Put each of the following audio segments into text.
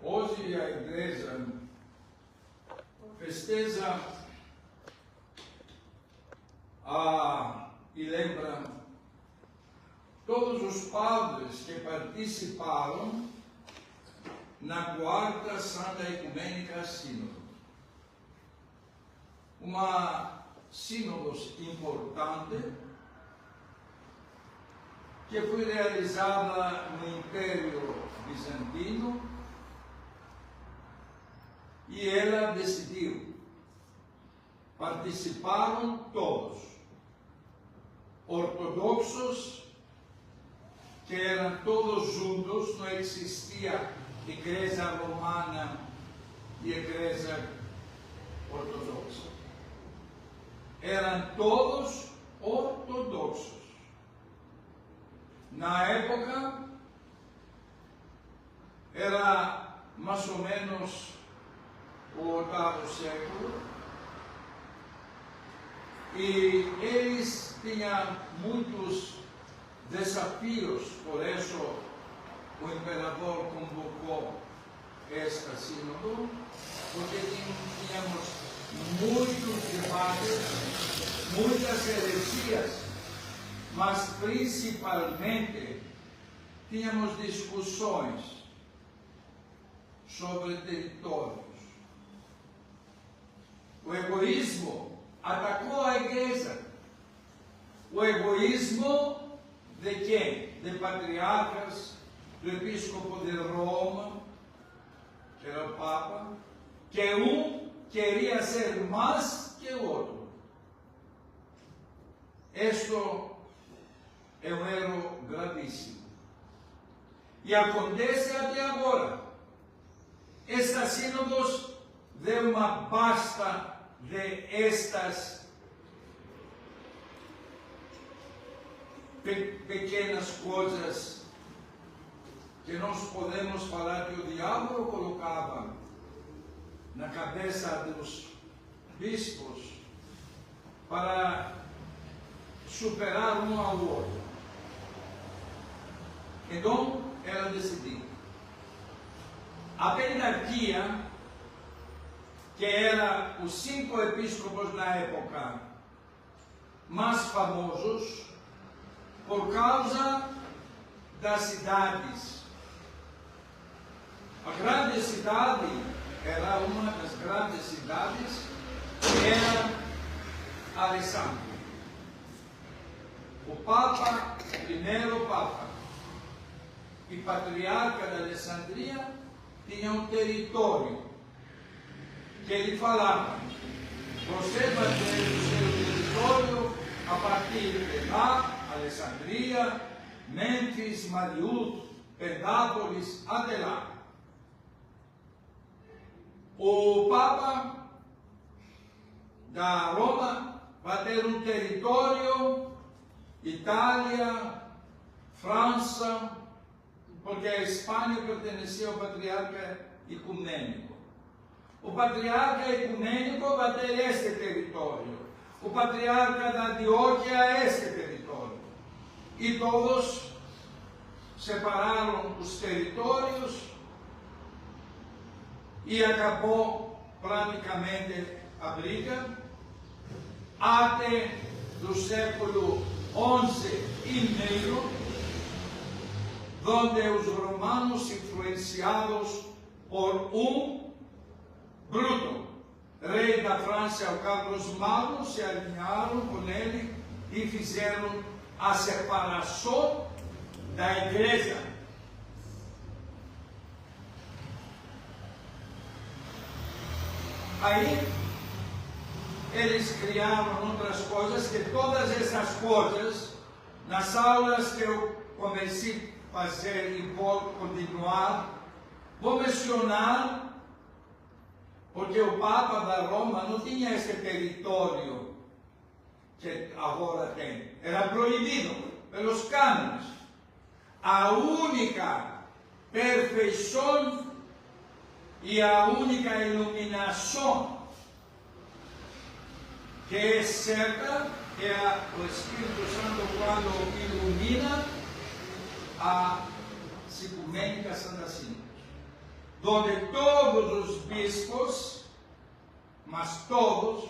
Hoje a igreja festeja e lembra todos os padres que participaram na quarta Santa Ecumênica Sínodo. Uma sínodo importante que foi realizada no Império Bizantino e ela decidiu. Participaram todos, ortodoxos, que eram todos juntos, não existia igreja romana e igreja ortodoxa. Eram todos ortodoxos. Na época, era mais ou menos o 8º século, e eles tinham muitos desafios, por isso o imperador convocou esta sínodo, porque tínhamos muitos debates, muitas heresias, mas principalmente tínhamos discussões sobre territórios. O egoísmo atacou a igreja. O egoísmo de quem? De patriarcas, do episcopo de Roma, que era o Papa, que um queria ser mais que o outro. Isto é um erro gravíssimo. E acontece até agora. Estas sínodos deu uma basta de estas pequenas coisas que nós podemos falar que o diabo colocava na cabeça dos bispos para superar um ao outro. Então, ela decidiu. A pentarquia, que era os 5 episcopos na época mais famosos, por causa das cidades. A grande cidade era uma das grandes cidades, que era Alessandria. O Papa, o primeiro Papa e patriarca de Alessandria, tinha um território que ele falava: você vai ter o seu território a partir de lá, Alessandria, Mênfis, Mariús, Pendápolis, até lá. O Papa da Roma vai ter um território, Itália, França, porque a Espanha pertencia ao patriarca ecumênico. O patriarca ecumênico vai ter este território. O patriarca da Antioquia este território. E todos separaram os territórios e acabou praticamente a briga até do século XI e meio, onde os romanos, influenciados por Bruto, rei da França, o Carlos Magno, se alinharam com ele e fizeram a separação da igreja. Aí eles criaram outras coisas, que todas essas coisas, nas aulas que eu comecei a fazer e vou continuar, vou mencionar, porque o Papa da Roma não tinha esse território que agora tem. Era proibido pelos cânones. A única perfeição e a única iluminação que é certa é o Espírito Santo quando ilumina a Ecumênica Santa Sínodo. onde todos os bispos, mas todos,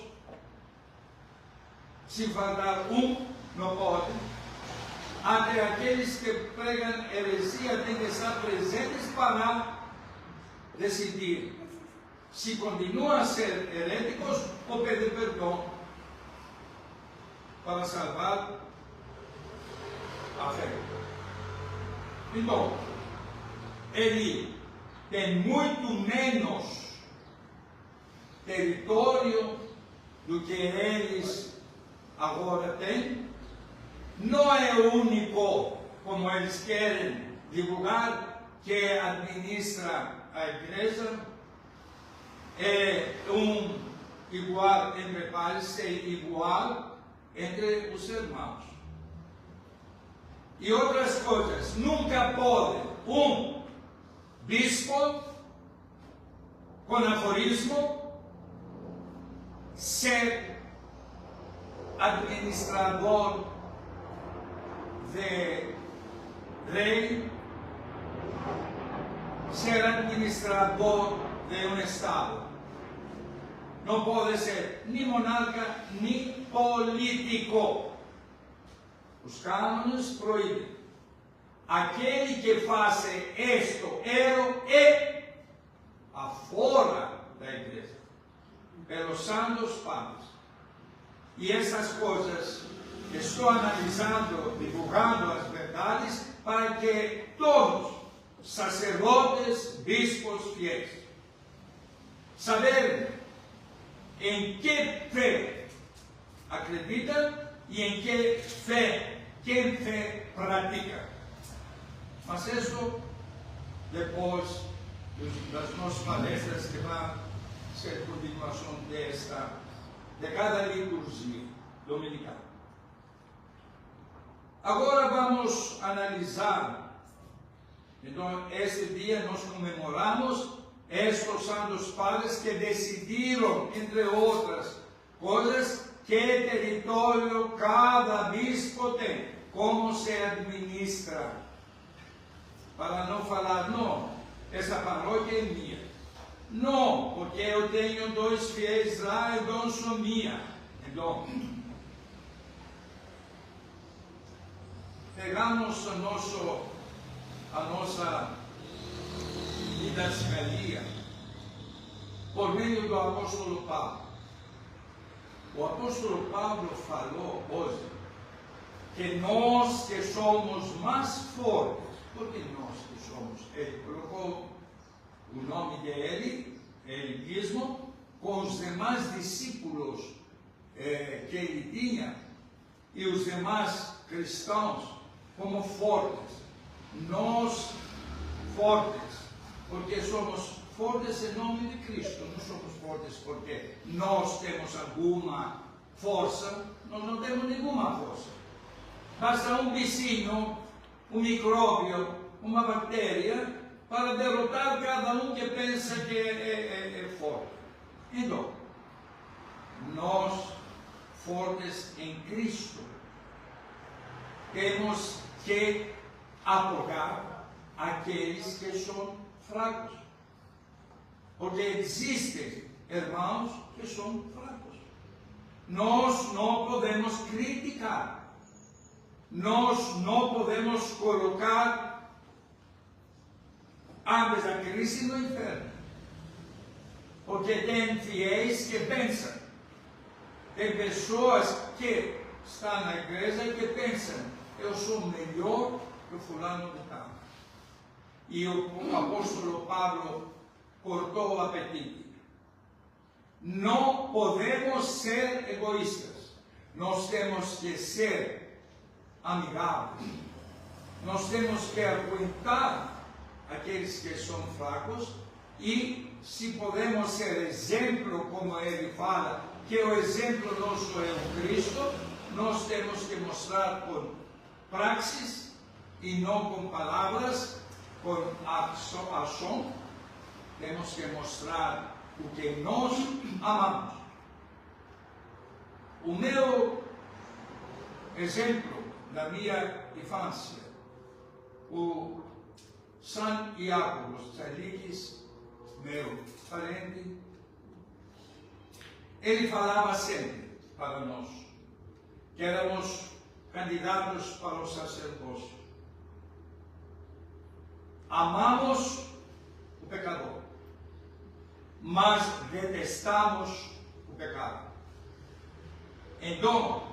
se faltar não pode, até aqueles que pregam heresia têm que estar presentes para decidir se continuam a ser heréticos ou pedir perdão para salvar a fé. Então, ele tem muito menos território do que eles agora têm. Não é o único, como eles querem divulgar, que administra a igreja. É igual entre pares, é igual entre os irmãos. E outras coisas, nunca pode bispo com aforismo ser administrador de rei, ser administrador de um estado. Não pode ser nem monarca, nem político. Os cânones proíbem. Aquele que faz isto, é afora da igreja, pelos santos padres. E essas coisas estou analisando, divulgando as verdades, para que todos, sacerdotes, bispos, fiéis, saberem em que fé acreditam e em que fé, quem fé pratica. Mas isso depois das nossas palestras, que vai ser continuação de cada liturgia dominical. Agora vamos analisar. Então, este dia nós comemoramos estes santos padres que decidiram, entre outras coisas, que território cada bispo tem, como se administra. Para não falar, não, essa paróquia é minha. Não, porque eu tenho 2 fiéis lá, então sou minha. Então, pegamos a nossa didascalia por meio do apóstolo Paulo. O apóstolo Paulo falou hoje que nós que somos mais fortes, porque nós que somos, ele colocou o nome dele, ele mesmo, com os demais discípulos que ele tinha, e os demais cristãos, como fortes. Nós, fortes, porque somos fortes em nome de Cristo. Não somos fortes porque nós temos alguma força. Nós não temos nenhuma força. Basta um vizinho, um micróbio, uma bactéria, para derrotar cada um que pensa que é forte. Então, nós, fortes em Cristo, temos que apoiar aqueles que são fracos. Porque existem irmãos que são fracos. Nós não podemos criticar. Nós não podemos colocar ambos a crise no inferno. Porque tem fiéis que pensam. Tem pessoas que estão na igreja e que pensam: eu sou melhor que o fulano de tal. E o apóstolo Paulo cortou o apetite. Não podemos ser egoístas. Nós temos que ser amigáveis. Nós temos que aguentar aqueles que são fracos e, se podemos ser exemplo, como ele fala, que o exemplo nosso é o Cristo, nós temos que mostrar com praxis e não com palavras, com ação. Temos que mostrar o que nós amamos. O meu exemplo da minha infância, o São Iago, os Tsaliques, meu parente. Ele falava sempre para nós que éramos candidatos para o sacerdócio. Amamos o pecador, mas detestamos o pecado. Então,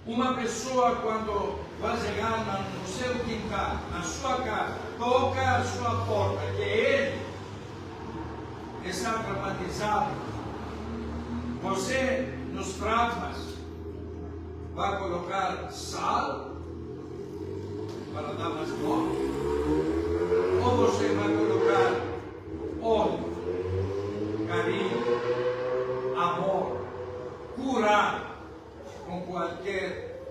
uma pessoa, quando vai chegar no seu quintal, na sua casa, toca a sua porta, que ele está traumatizado, você, nos frascos, vai colocar sal para dar mais nome? Ou você vai colocar óleo, carinho, amor, curar com qualquer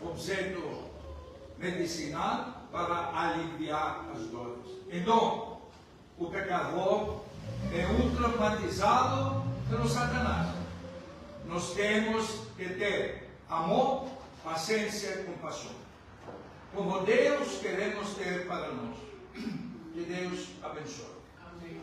objeto medicinal para aliviar as dores? Então, o pecador é um traumatizado pelo Satanás. Nós temos que ter amor, paciência e compaixão. Como Deus queremos ter para nós. Que Deus abençoe. Amém.